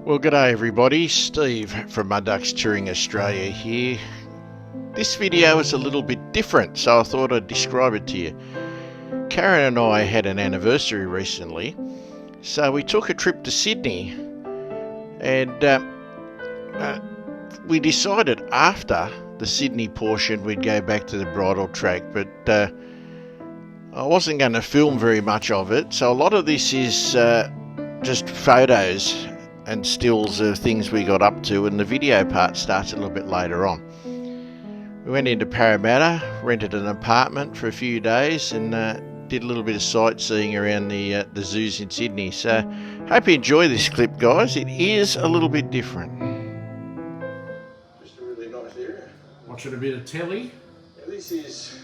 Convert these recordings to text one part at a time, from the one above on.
Well, g'day everybody, Steve from Mudducks Touring Australia here. This video is a little bit different, so I thought I'd describe it to you. Karen and I had an anniversary recently, so we took a trip to Sydney, and we decided after the Sydney portion we'd go back to the bridle track, but I wasn't going to film very much of it, so a lot of this is just photos and stills of things we got up to, and the video part starts a little bit later on. We went into Parramatta, rented an apartment for a few days, and did a little bit of sightseeing around the zoos in Sydney. So hope you enjoy this clip, guys. It is a little bit different. Just a really nice area. Watching a bit of telly. Now this is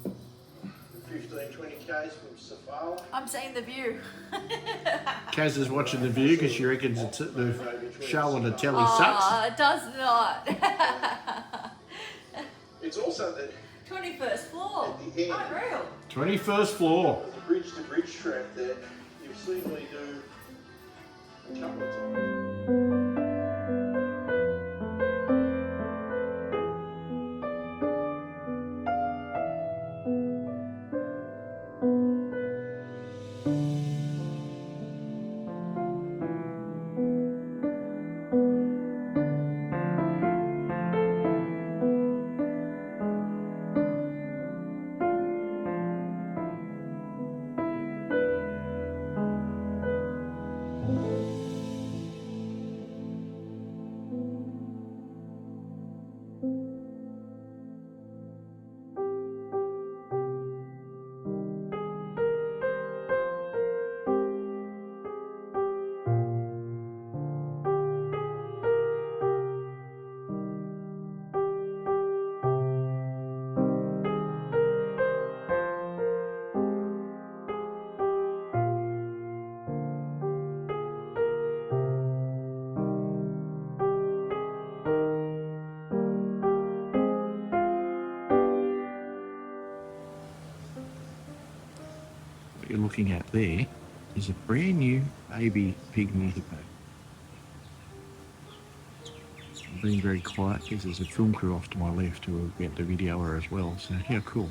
15-20 k's from Safari. I'm seeing the view. Kaz is watching the view because she reckons the show on the telly sucks. Oh, it does not. It's also the 21st floor. at the end, Unreal. 21st floor. the bridge-to-bridge track that you've seen me do a couple of times. What you're looking at there is a brand new baby pygmy hippo. I'm being very quiet because there's a film crew off to my left who are about to video her as well, so how cool.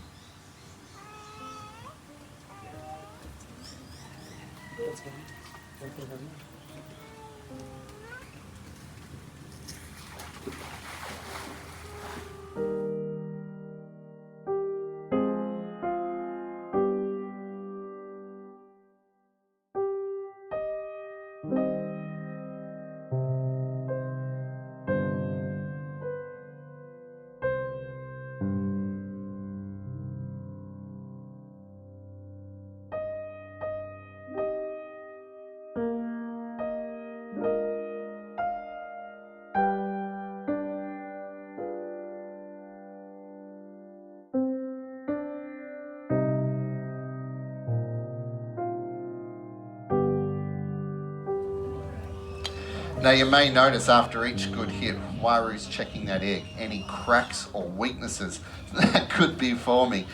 Now you may notice after each good hit, Wairu's checking that egg. Any cracks or weaknesses that could be forming.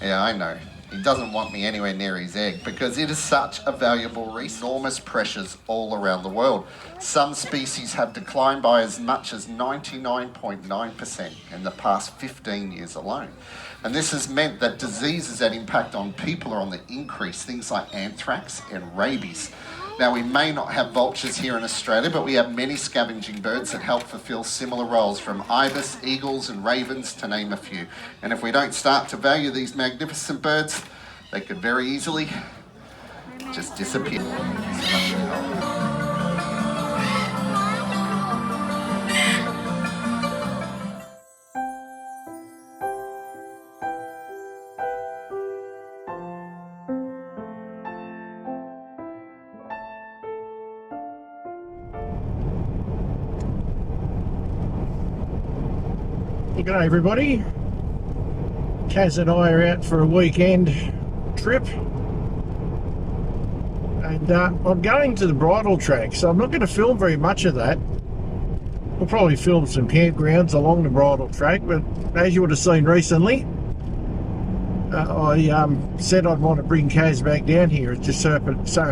Yeah, I know. He doesn't want me anywhere near his egg because it is such a valuable resource. Enormous pressures all around the world. Some species have declined by as much as 99.9% in the past 15 years alone. And this has meant that diseases that impact on people are on the increase, things like anthrax and rabies. Now, we may not have vultures here in Australia, but we have many scavenging birds that help fulfill similar roles, from ibis, eagles and ravens, to name a few. And if we don't start to value these magnificent birds, they could very easily just disappear. G'day everybody. Kaz and I are out for a weekend trip, and I'm going to the bridle track, so I'm not going to film very much of that. We'll probably film some campgrounds along the bridle track, but as you would have seen recently, I said I'd want to bring Kaz back down here. It just so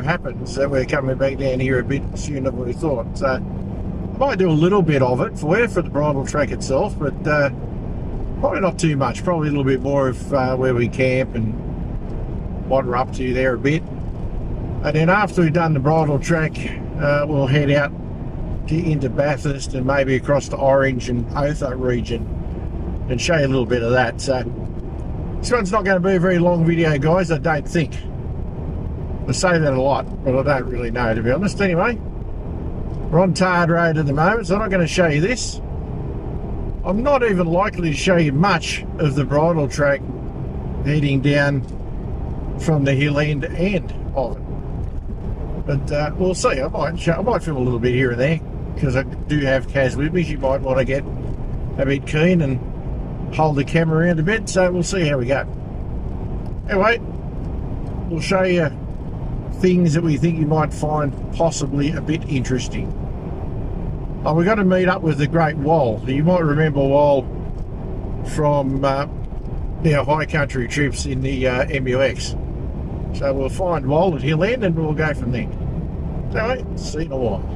happens that we're coming back down here a bit sooner than we thought. So I might do a little bit of it for you, for the bridle track itself, but probably not too much. Probably a little bit more of where we camp and what we're up to there a bit. And then after we've done the bridle track, we'll head out into Bathurst and maybe across to Orange and Otho region and show you a little bit of that. So this one's not going to be a very long video, guys, I don't think. I say that a lot, but I don't really know, to be honest. Anyway, we're on Tard Road at the moment, so I'm not going to show you this. I'm not even likely to show you much of the bridle track heading down from the hill end of it. But we'll see. I might film a little bit here and there, because I do have Kaz with me. She might want to get a bit keen and hold the camera around a bit, so we'll see how we go. Anyway, we'll show you things that we think you might find possibly a bit interesting. Oh, we've got to meet up with the great Wall. You might remember Wall from our high country trips in the MUX. So we'll find Wall at Hill End and we'll go from there. So anyway, see you in a while.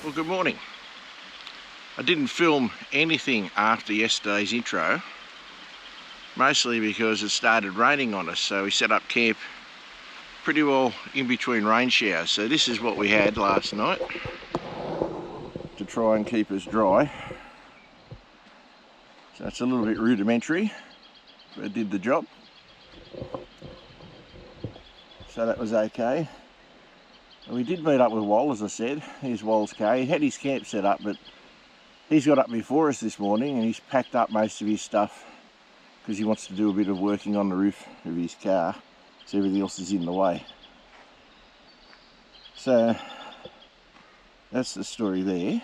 Well, good morning. I didn't film anything after yesterday's intro, mostly because it started raining on us, so we set up camp pretty well in between rain showers. So this is what we had last night to try and keep us dry. So it's a little bit rudimentary, but it did the job. So that was okay. We did meet up with Wall, as I said. Here's Wall's car. He had his camp set up, but he's got up before us this morning and he's packed up most of his stuff because he wants to do a bit of working on the roof of his car, so everything else is in the way. So that's the story there.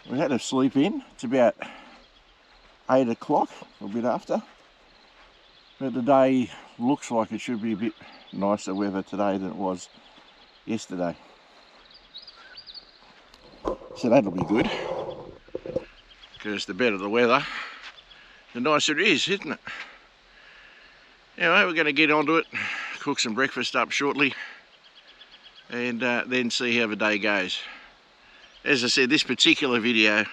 We had a sleep in. It's about 8 o'clock, a bit after. But the day looks like it should be a bit nicer weather today than it was yesterday. So that'll be good, because the better the weather, the nicer it is, isn't it? Anyway, we're going to get onto it, cook some breakfast up shortly, and then see how the day goes. As I said, this particular video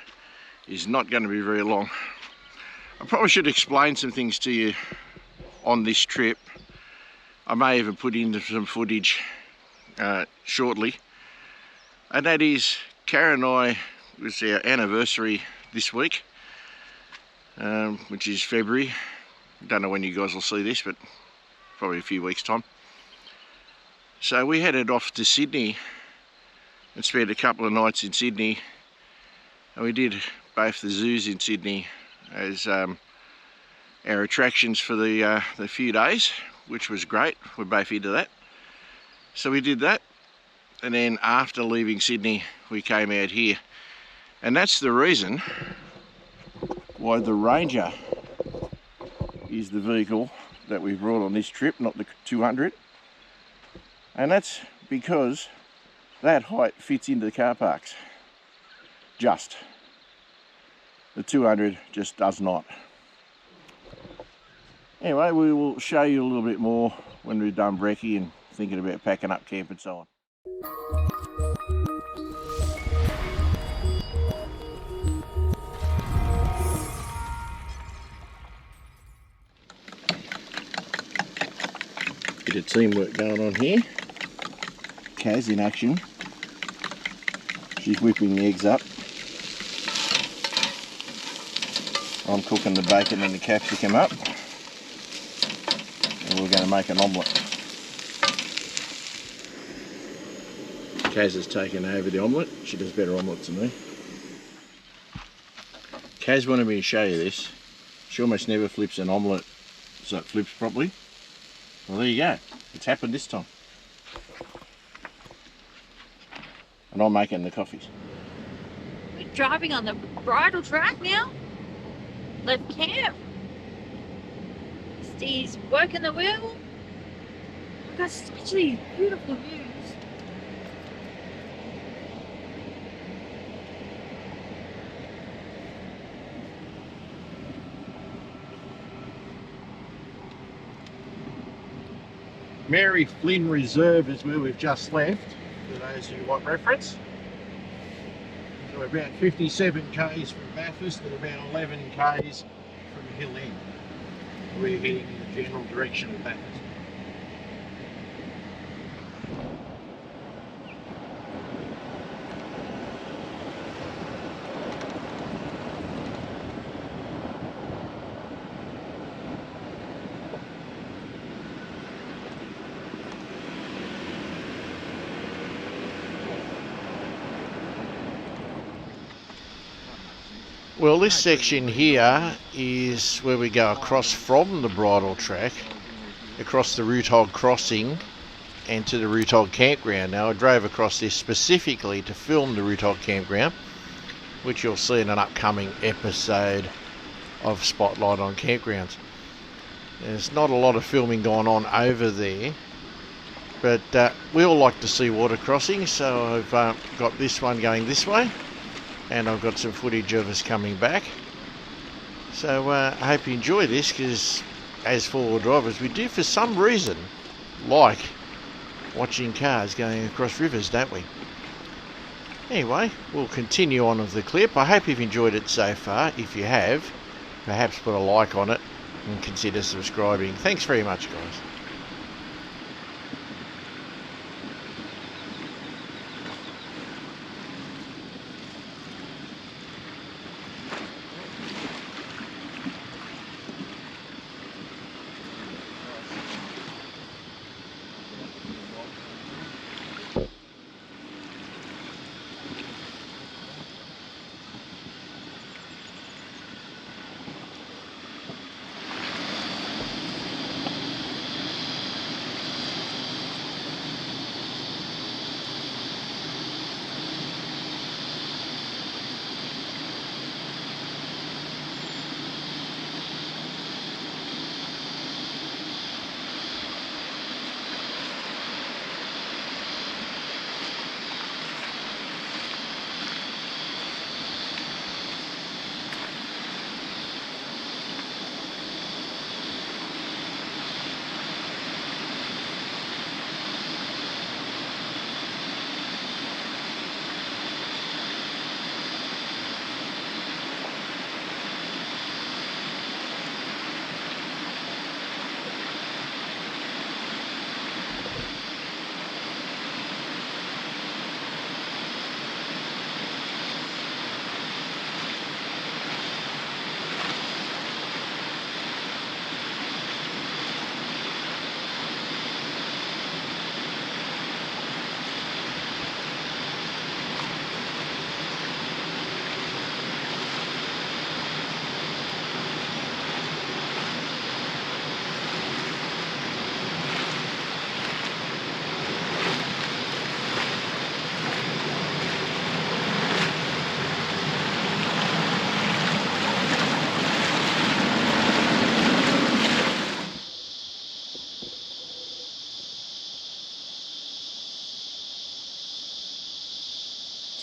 is not going to be very long. I probably should explain some things to you on this trip. I may even put in some footage shortly, and that is Karen and I, it was our anniversary this week, which is February. Don't know when you guys will see this, but probably a few weeks time. So we headed off to Sydney and spent a couple of nights in Sydney, and we did both the zoos in Sydney as our attractions for the few days, which was great. We're both into that. So we did that, and then after leaving Sydney we came out here, and that's the reason why the Ranger is the vehicle that we brought on this trip, not the 200. And that's because that height fits into the car parks. Just. The 200 just does not. Anyway, we will show you a little bit more when we've done brekkie and thinking about packing up camp and so on. Bit of teamwork going on here. Kaz in action. She's whipping the eggs up. I'm cooking the bacon and the capsicum up. And we're going to make an omelette. Kaz has taken over the omelette. She does better omelettes than me. Kaz wanted me to show you this. She almost never flips an omelette so it flips properly. Well, there you go. It's happened this time. And I'm making the coffees. We're driving on the bridle track now. Left camp. Steve's working the wheel. We've got such these beautiful views. Mary Flynn Reserve is where we've just left, for those who want reference. So we're about 57 k's from Bathurst and about 11 k's from Hill End. We're heading in the general direction of Bathurst. Well, this section here is where we go across from the bridle track, across the Root Hog crossing and to the Root Hog campground. Now, I drove across this specifically to film the Root Hog campground, which you'll see in an upcoming episode of Spotlight on Campgrounds. There's not a lot of filming going on over there, but we all like to see water crossings, so I've got this one going this way. And I've got some footage of us coming back. So I hope you enjoy this, because as four-wheel drivers, we do for some reason like watching cars going across rivers, don't we? Anyway, we'll continue on with the clip. I hope you've enjoyed it so far. If you have, perhaps put a like on it and consider subscribing. Thanks very much, guys.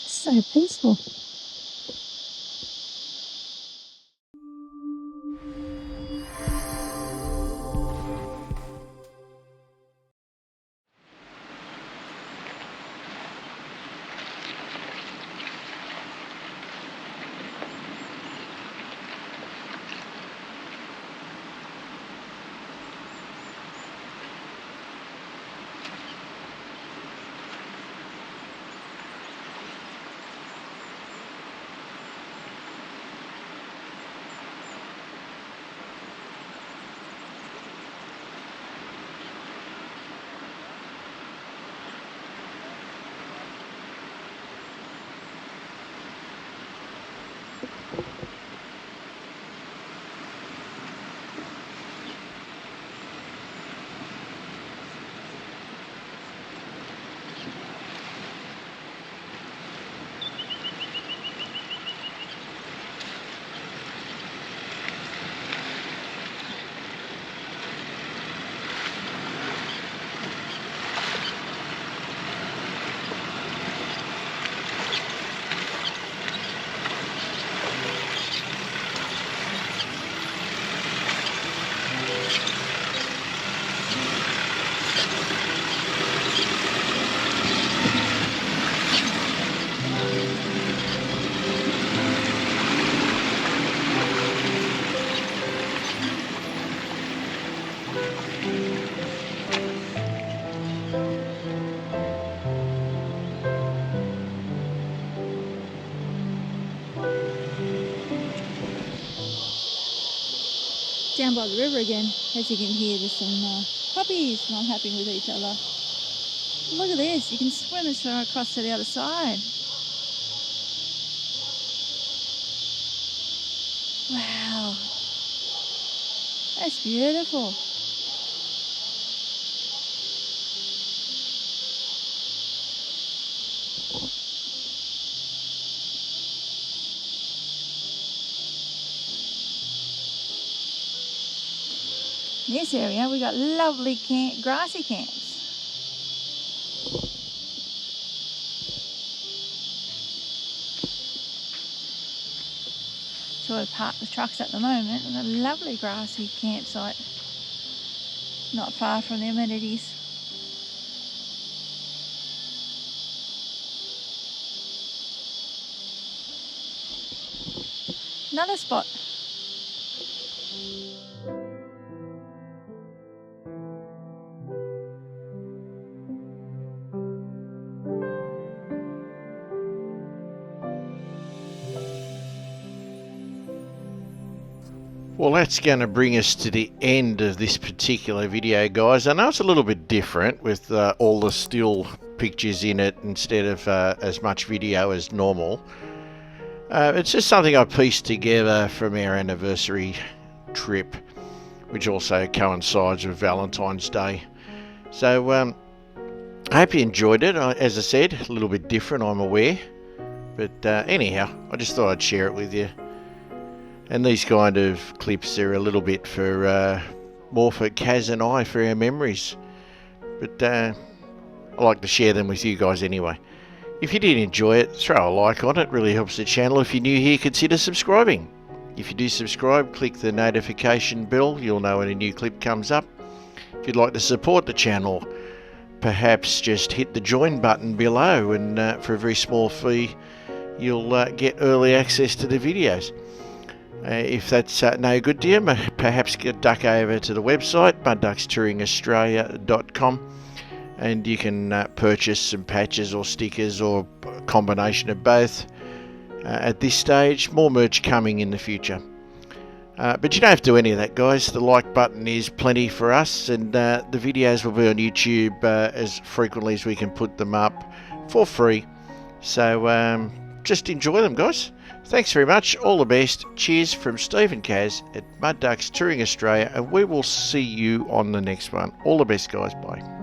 So peaceful. Down by the river again, as you can hear, there's some puppies not happy with each other. Look at this, you can swim and swim across to the other side. Wow, that's beautiful. In this area we got lovely grassy camps. So I park the trucks at the moment in a lovely grassy campsite, not far from the amenities. Another spot. Well, that's going to bring us to the end of this particular video, guys. I know it's a little bit different with all the still pictures in it instead of as much video as normal. It's just something I pieced together from our anniversary trip, which also coincides with Valentine's Day. So I hope you enjoyed it. As I said, a little bit different, I'm aware. But anyhow, I just thought I'd share it with you. And these kind of clips are a little bit for more for Kaz and I, for our memories. But I like to share them with you guys anyway. If you did enjoy it, throw a like on it. It really helps the channel. If you're new here, consider subscribing. If you do subscribe, click the notification bell. You'll know when a new clip comes up. If you'd like to support the channel, perhaps just hit the join button below, and for a very small fee, you'll get early access to the videos. If that's no good to you, perhaps duck over to the website, mudduckstouringaustralia.com, and you can purchase some patches or stickers or a combination of both. At this stage, more merch coming in the future. But you don't have to do any of that, guys. The like button is plenty for us, and the videos will be on YouTube as frequently as we can put them up for free. So just enjoy them, guys. Thanks very much. All the best. Cheers from Steve and Kaz at Mud Ducks Touring Australia, and we will see you on the next one. All the best, guys. Bye.